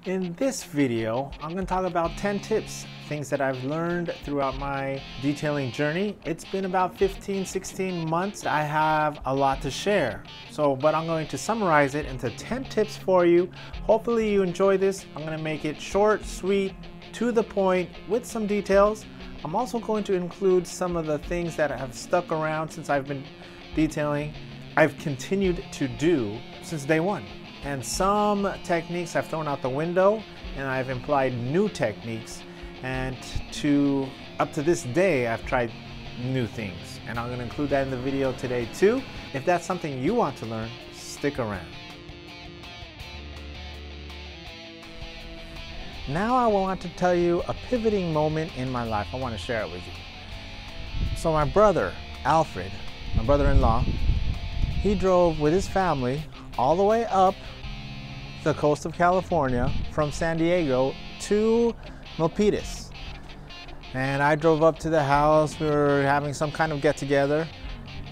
In this video, I'm going to talk about 10 tips, things that I've learned throughout my detailing journey. It's been about 15, 16 months. I have a lot to share. But I'm going to summarize it into 10 tips for you. Hopefully you enjoy this. I'm going to make it short, sweet, to the point with some details. I'm also going to include some of the things that have stuck around since I've been detailing. I've continued to do since day one. And some techniques I've thrown out the window and I've applied new techniques, and up to this day I've tried new things, and I'm going to include that in the video today too. If that's something you want to learn, stick around. Now I want to tell you a pivoting moment in my life. I want to share it with you. So my brother, Alfred, my brother-in-law, he drove with his family all the way up the coast of California from San Diego to Milpitas. And I drove up to the house. We were having some kind of get-together,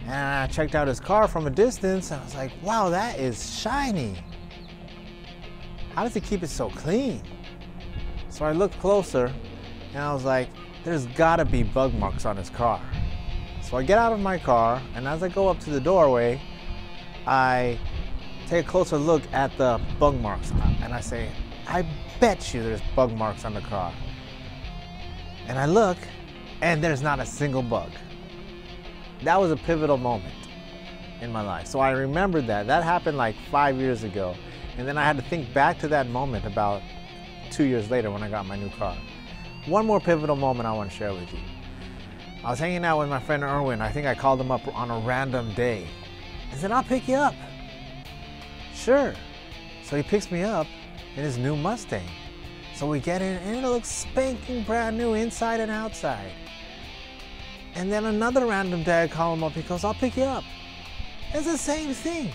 and I checked out his car from a distance, and I was like, wow, that is shiny. How does he keep it so clean? So I looked closer, and I was like, there's gotta be bug marks on his car. So I get out of my car, and as I go up to the doorway, I take a closer look at the bug marks, and I say, I bet you there's bug marks on the car. And I look, and there's not a single bug. That was a pivotal moment in my life. So I remembered that. That happened like 5 years ago. And then I had to think back to that moment about 2 years later when I got my new car. One more pivotal moment I want to share with you. I was hanging out with my friend Erwin. I think I called him up on a random day. I said, I'll pick you up. Sure. So he picks me up in his new Mustang. So we get in, and it looks spanking brand new inside and outside. And then another random day I call him up, he goes, I'll pick you up. It's the same thing.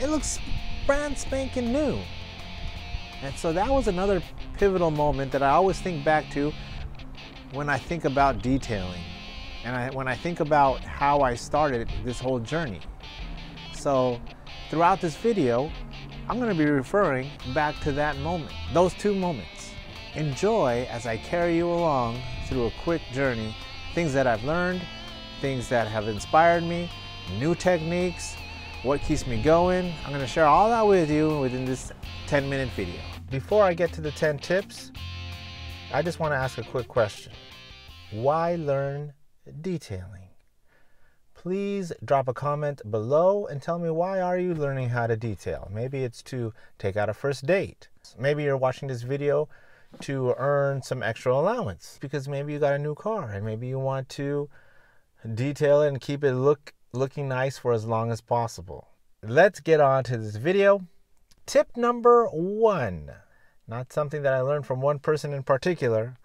It looks brand spanking new. And so that was another pivotal moment that I always think back to when I think about detailing. And when I think about how I started this whole journey. So throughout this video, I'm going to be referring back to that moment, those two moments. Enjoy as I carry you along through a quick journey, things that I've learned, things that have inspired me, new techniques, what keeps me going. I'm going to share all that with you within this 10-minute video. Before I get to the 10 tips, I just want to ask a quick question. Why learn detailing? Please drop a comment below and tell me, why are you learning how to detail? Maybe it's to take out a first date. Maybe you're watching this video to earn some extra allowance because maybe you got a new car and maybe you want to detail it and keep it looking nice for as long as possible. Let's get on to this video. Tip number 1, not something that I learned from one person in particular,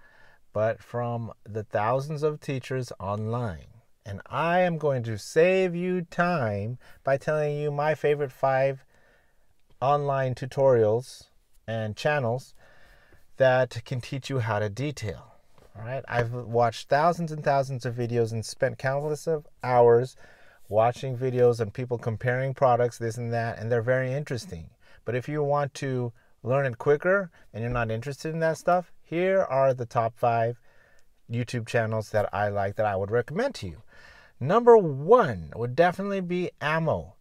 but from the thousands of teachers online. And I am going to save you time by telling you my favorite 5 online tutorials and channels that can teach you how to detail. All right, I've watched thousands and thousands of videos and spent countless of hours watching videos and people comparing products, this and that, and they're very interesting. But if you want to learn it quicker and you're not interested in that stuff, here are the top 5 YouTube channels that I like that I would recommend to you. Number 1 would definitely be Ammo.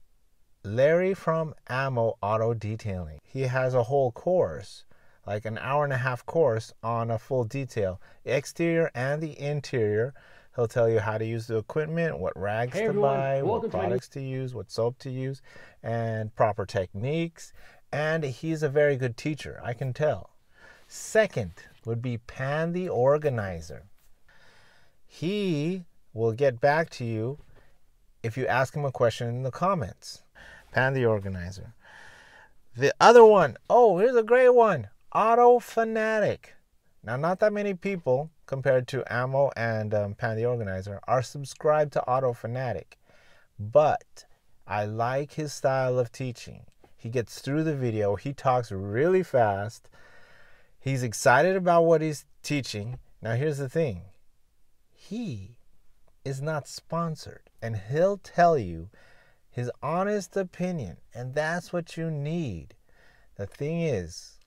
Larry from Ammo Auto Detailing. He has a whole course, like an 1.5-hour course on a full detail, exterior and the interior. He'll tell you how to use the equipment, what rags to buy, what products to use, what soap to use, and proper techniques. And he's a very good teacher, I can tell. Second would be Pan the Organizer. He will get back to you if you ask him a question in the comments. Pan the Organizer. The other one, oh, here's a great one. Auto Fanatic. Now, not that many people, compared to Ammo and Pan the Organizer, are subscribed to Auto Fanatic. But I like his style of teaching. He gets through the video. He talks really fast. He's excited about what he's teaching. Now, here's the thing. He is not sponsored, and he'll tell you his honest opinion, and that's what you need. The thing is,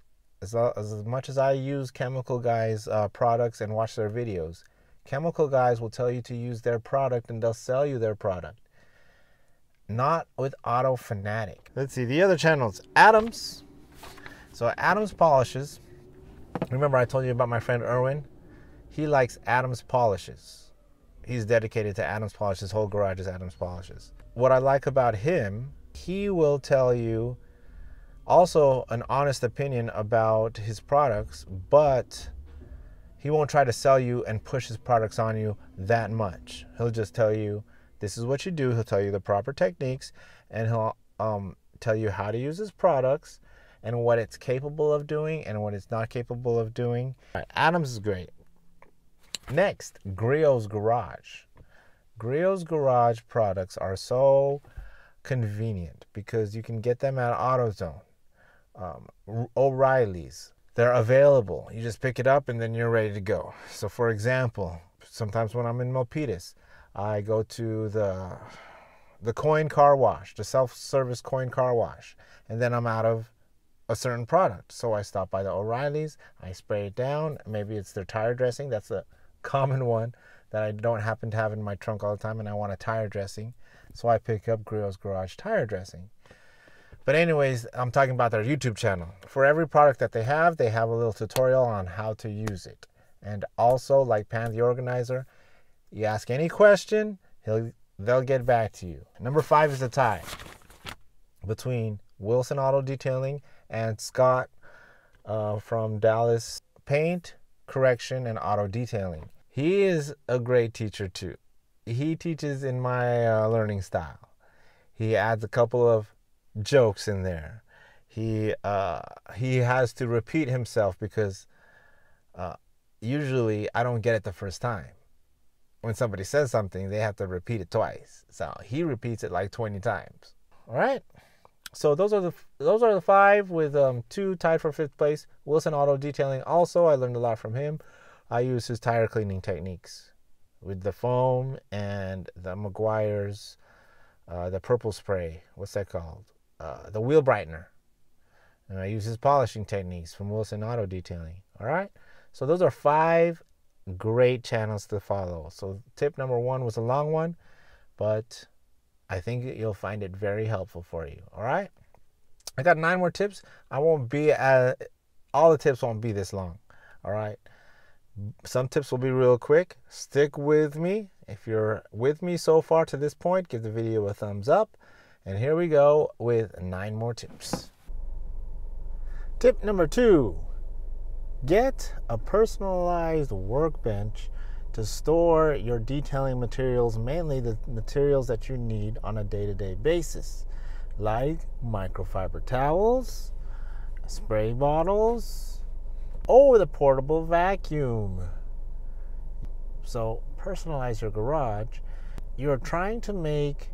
as much as I use Chemical Guys products and watch their videos, Chemical Guys will tell you to use their product and they'll sell you their product. Not with Auto Fanatic. Let's see, the other channels, Adams. So Adams Polishes. Remember I told you about my friend Erwin? He likes Adams Polishes. He's dedicated to Adams Polishes. His whole garage is Adams Polishes. What I like about him, he will tell you also an honest opinion about his products, but he won't try to sell you and push his products on you that much. He'll just tell you, this is what you do. He'll tell you the proper techniques, and he'll tell you how to use his products and what it's capable of doing and what it's not capable of doing. All right, Adams is great. Next, Griot's Garage. Griot's Garage products are so convenient because you can get them at AutoZone, O'Reilly's. They're available. You just pick it up and then you're ready to go. So for example, sometimes when I'm in Milpitas, I go to the coin car wash, the self-service coin car wash, and then I'm out of a certain product. So I stop by the O'Reilly's, I spray it down. Maybe it's their tire dressing. That's a common one that I don't happen to have in my trunk all the time, and I want a tire dressing. So I pick up Griot's Garage tire dressing. But anyways, I'm talking about their YouTube channel. For every product that they have a little tutorial on how to use it. And also, like Pan the Organizer, you ask any question, they'll get back to you. Number 5 is a tie between Wilson Auto Detailing and Scott from Dallas Paint, Correction, and Auto Detailing. He is a great teacher too. He teaches in my learning style. He adds a couple of jokes in there. He has to repeat himself because usually I don't get it the first time. When somebody says something, they have to repeat it twice. So he repeats it like 20 times. All right. So those are the 5 with 2 tied for 5th place. Wilson Auto Detailing. Also, I learned a lot from him. I use his tire cleaning techniques with the foam and the Meguiar's, the purple spray. What's that called? The wheel brightener. And I use his polishing techniques from Wilson Auto Detailing. All right. So those are 5 great channels to follow. So tip number 1 was a long one, but I think you'll find it very helpful for you. All right. I got 9 more tips. All the tips won't be this long. All right. Some tips will be real quick. Stick with me. If you're with me so far to this point, give the video a thumbs up. And here we go with 9 more tips. Tip number 2. Get a personalized workbench to store your detailing materials, mainly the materials that you need on a day-to-day basis, like microfiber towels, spray bottles, or the portable vacuum. So personalize your garage. You're trying to make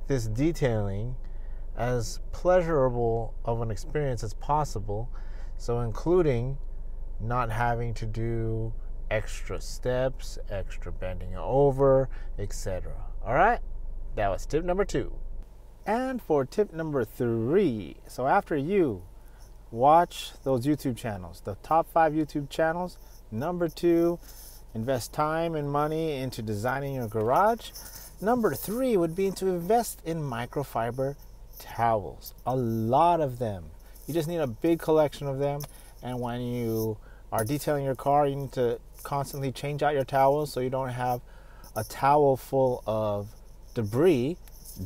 this detailing as pleasurable of an experience as possible, so including not having to do extra steps, extra bending over, etc. All right, that was tip number 2. And for tip number 3, so after you watch those YouTube channels, the top 5 YouTube channels, number 2, invest time and money into designing your garage. Number 3 would be to invest in microfiber towels. A lot of them. You just need a big collection of them, and when you are detailing your car, you need to constantly change out your towels so you don't have a towel full of debris,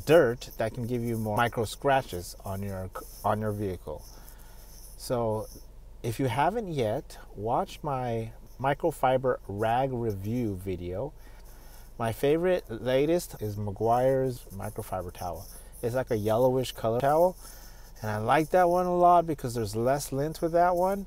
dirt, that can give you more micro scratches on your vehicle. So if you haven't yet, watch my microfiber rag review video. My favorite latest is Meguiar's microfiber towel. It's like a yellowish color towel, and I like that one a lot because there's less lint with that one.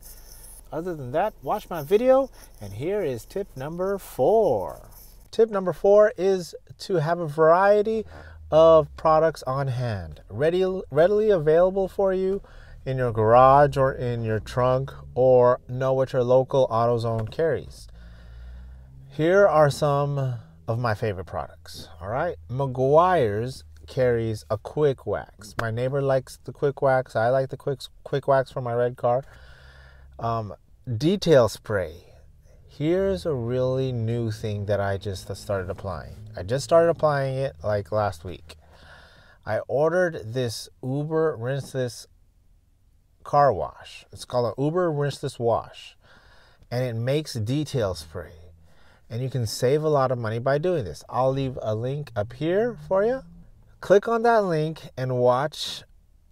Other than that, watch my video, and here is tip number 4. Tip number 4 is to have a variety of products on hand, readily available for you in your garage or in your trunk, or know what your local AutoZone carries. Here are some of my favorite products. All right, Meguiar's carries a quick wax. My neighbor likes the quick wax. I like the quick wax for my red car. Detail spray. Here's a really new thing that I just started applying. I just started applying it like last week. I ordered this Uber Rinseless car wash. It's called an Uber Rinseless wash. And it makes detail spray. And you can save a lot of money by doing this. I'll leave a link up here for you. Click on that link and watch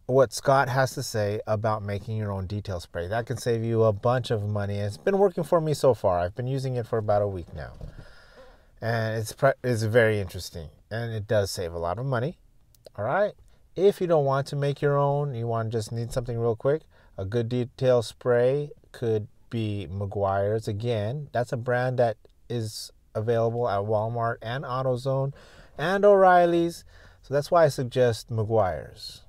what Scott has to say about making your own detail spray. That can save you a bunch of money. It's been working for me so far. I've been using it for about a week now. And it's very interesting. And it does save a lot of money. All right. If you don't want to make your own, you just need something real quick, a good detail spray could be Meguiar's. Again, that's a brand that is available at Walmart and AutoZone and O'Reilly's. So that's why I suggest Meguiar's.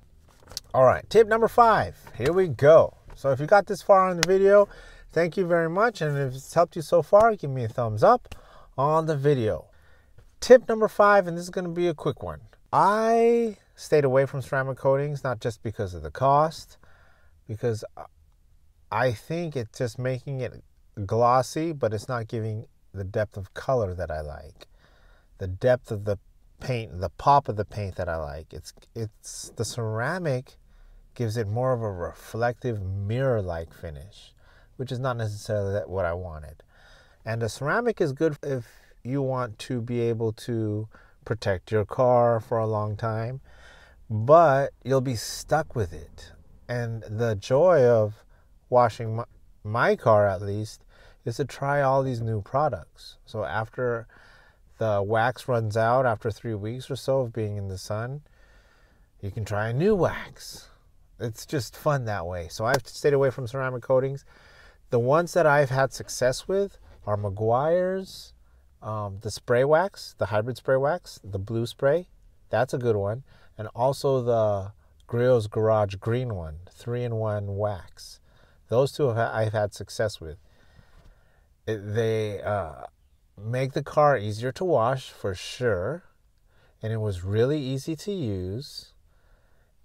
All right, tip number 5. Here we go. So if you got this far in the video, thank you very much. And if it's helped you so far, give me a thumbs up on the video. Tip number 5, and this is going to be a quick one. I stayed away from ceramic coatings, not just because of the cost, because I think it's just making it glossy, but it's not giving the depth of color that I like. The depth of the paint, the pop of the paint that I like. It's the ceramic gives it more of a reflective mirror-like finish, which is not necessarily what I wanted. And the ceramic is good if you want to be able to protect your car for a long time, but you'll be stuck with it. And the joy of washing my car, at least, is to try all these new products. So after the wax runs out, after 3 weeks or so of being in the sun, you can try a new wax. It's just fun that way. So I've stayed away from ceramic coatings. The ones that I've had success with are Meguiar's, the spray wax, the hybrid spray wax, the blue spray. That's a good one. And also the Griot's Garage green one, 3-in-1 wax. Those two I've had success with. They make the car easier to wash for sure. And it was really easy to use.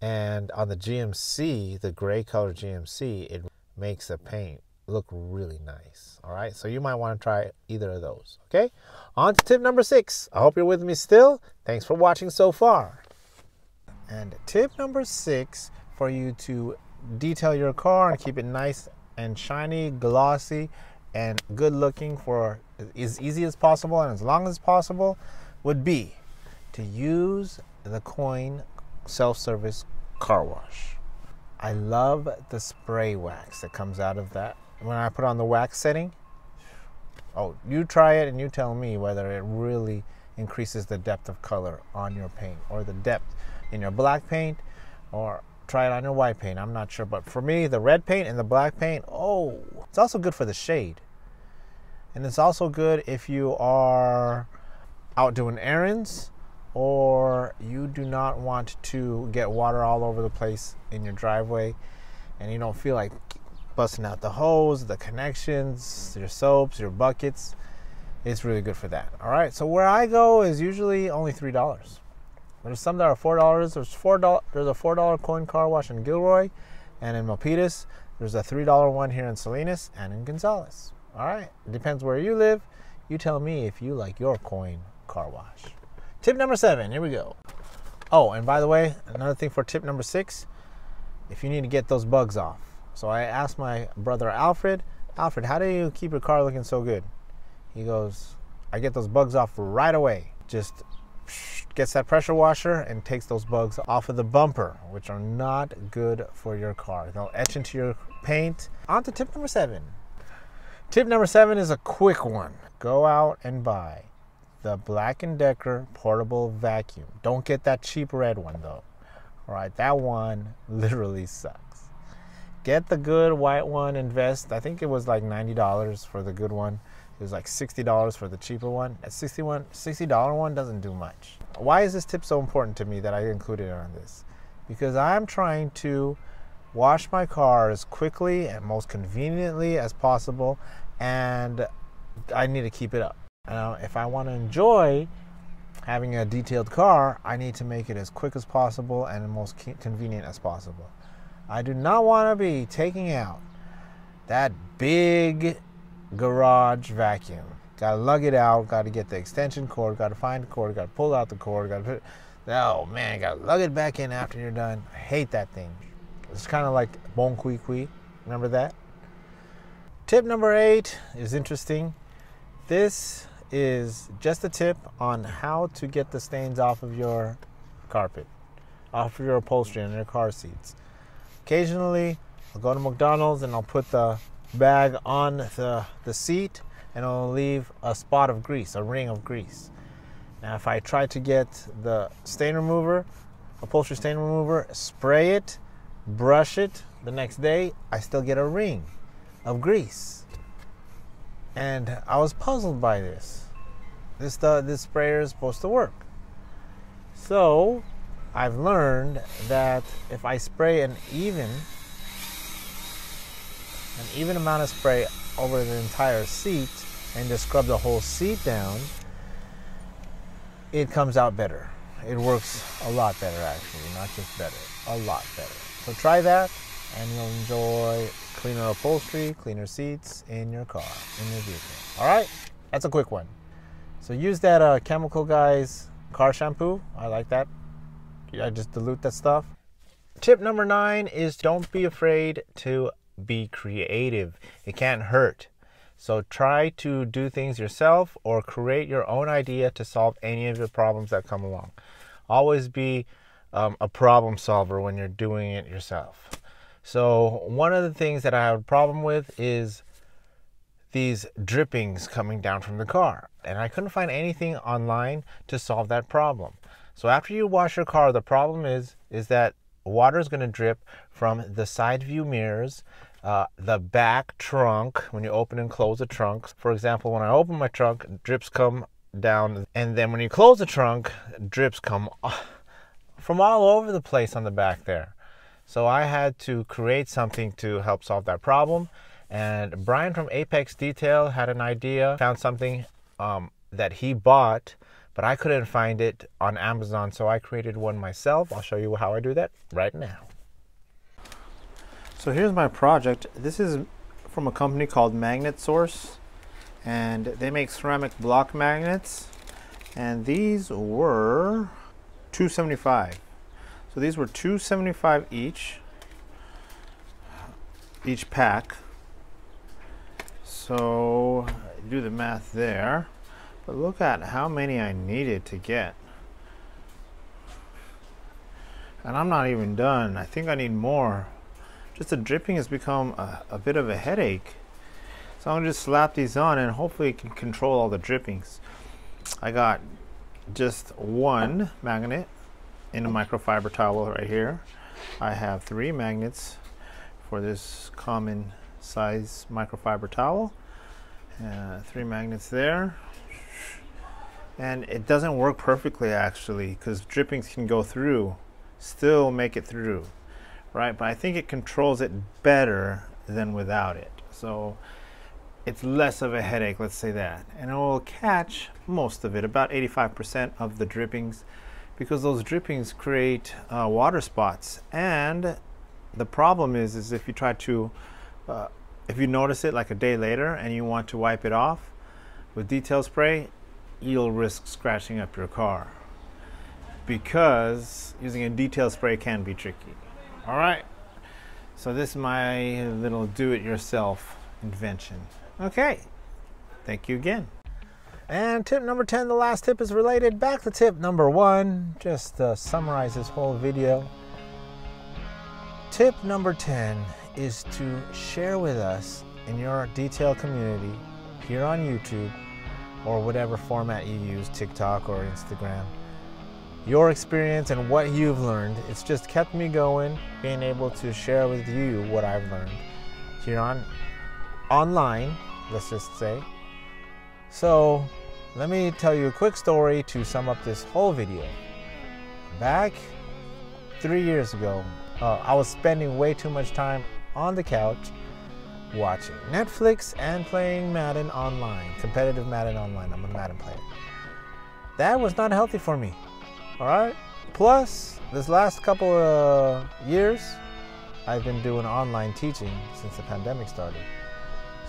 And on the GMC, the gray color GMC, it makes the paint look really nice. All right, so you might want to try either of those. Okay, on to tip number 6. I hope you're with me still. Thanks for watching so far. And tip number 6 for you to detail your car and keep it nice and shiny, glossy, and good looking for as easy as possible and as long as possible would be to use the Coin self-service car wash. I love the spray wax that comes out of that. When I put on the wax setting, oh, you try it and you tell me whether it really increases the depth of color on your paint, or the depth in your black paint, or try it on your white paint. I'm not sure, but for me, the red paint and the black paint, oh, it's also good for the shade. And it's also good if you are out doing errands, or you do not want to get water all over the place in your driveway and you don't feel like busting out the hose, the connections, your soaps, your buckets. It's really good for that. All right, so where I go is usually only $3. There's some that are $4. There's a $4 Coin car wash in Gilroy, and in Milpitas there's a $3 one here in Salinas and in Gonzales. All right, it depends where you live. You tell me if you like your Coin car wash. Tip number 7, here we go. Oh, and by the way, another thing for tip number 6, if you need to get those bugs off. So I asked my brother Alfred, how do you keep your car looking so good? He goes, I get those bugs off right away. Just gets that pressure washer and takes those bugs off of the bumper, which are not good for your car. They'll etch into your paint. On to tip number 7. Tip number 7 is a quick one. Go out and buy the Black & Decker portable vacuum. Don't get that cheap red one though. All right, that one literally sucks. Get the good white one. Invest, I think it was like $90 for the good one. It was like $60 for the cheaper one. That $60 one doesn't do much. Why is this tip so important to me that I included it on this? Because I'm trying to wash my car as quickly and most conveniently as possible, and I need to keep it up. If I want to enjoy having a detailed car, I need to make it as quick as possible and the most convenient as possible. I do not want to be taking out that big garage vacuum. Gotta lug it out, gotta get the extension cord, gotta find the cord, gotta pull out the cord, gotta put it, oh man, gotta lug it back in after you're done. I hate that thing. It's kind of like bon kui kui. Remember that? Tip number 8 is interesting. This is just a tip on how to get the stains off of your carpet, off of your upholstery and your car seats. Occasionally, I'll go to McDonald's and I'll put the bag on the seat and I'll leave a spot of grease, a ring of grease. Now if I try to get the stain remover, upholstery stain remover, spray it, brush it, the next day I still get a ring of grease. And I was puzzled by this. This sprayer is supposed to work. So I've learned that if I spray an even amount of spray over the entire seat and just scrub the whole seat down, it comes out better. It works a lot better, actually, not just better, a lot better. So try that and you'll enjoy cleaner upholstery, cleaner seats in your car, in your vehicle. All right, that's a quick one. So use that Chemical Guys car shampoo. I like that. I just dilute that stuff. Tip number 9 is don't be afraid to be creative. It can't hurt. So try to do things yourself or create your own idea to solve any of the problems that come along. Always be a problem solver when you're doing it yourself. So one of the things that I have a problem with is these drippings coming down from the car. And I couldn't find anything online to solve that problem. So after you wash your car, the problem is that water is going to drip from the side view mirrors, the back trunk, when you open and close the trunk. For example, when I open my trunk, drips come down, and then when you close the trunk, drips come from all over the place on the back there. So I had to create something to help solve that problem. And Brian from Apex Detail had an idea, found something that he bought, but I couldn't find it on Amazon, so I created one myself. I'll show you how I do that right now. So here's my project. This is from a company called Magnet Source, and they make ceramic block magnets, and these were $2.75. So these were $2.75 each pack. So do the math there, but look at how many I needed to get. And I'm not even done. I think I need more. Just the dripping has become a bit of a headache. So I'm gonna just slap these on and hopefully it can control all the drippings. I got just one magnet in a microfiber towel right here. I have 3 magnets for this common size microfiber towel. 3 magnets there. And it doesn't work perfectly actually, because drippings can go through, still make it through, right? But I think it controls it better than without it. So it's less of a headache, let's say that. And it will catch most of it, about 85% of the drippings, because those drippings create water spots. And the problem is if you try to, if you notice it like a day later and you want to wipe it off with detail spray, you'll risk scratching up your car, because using a detail spray can be tricky. All right, so this is my little do-it-yourself invention. Okay, thank you again. And tip number 10, the last tip is related back to tip number 1, just to summarize this whole video. Tip number 10 is to share with us in your detail community here on YouTube or whatever format you use, TikTok or Instagram, your experience and what you've learned. It's just kept me going, being able to share with you what I've learned here online, let's just say. So let me tell you a quick story to sum up this whole video. Back 3 years ago, I was spending way too much time on the couch watching Netflix and playing Madden online, competitive Madden online. I'm a Madden player. That was not healthy for me. All right. Plus, this last couple of years, I've been doing online teaching since the pandemic started.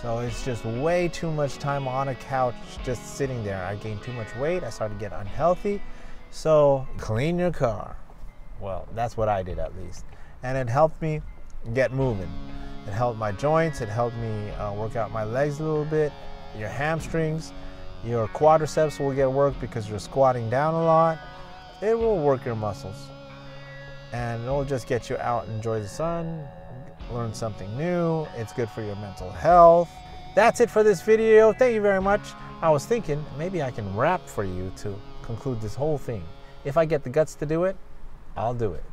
So it's just way too much time on a couch just sitting there. I gained too much weight. I started to get unhealthy. So clean your car. Well, that's what I did at least. And it helped me get moving. It helped my joints. It helped me work out my legs a little bit. Your hamstrings, your quadriceps will get worked because you're squatting down a lot. It will work your muscles. And it'll just get you out and enjoy the sun, learn something new. It's good for your mental health. That's it for this video. Thank you very much. I was thinking maybe I can rap for you to conclude this whole thing. If I get the guts to do it, I'll do it.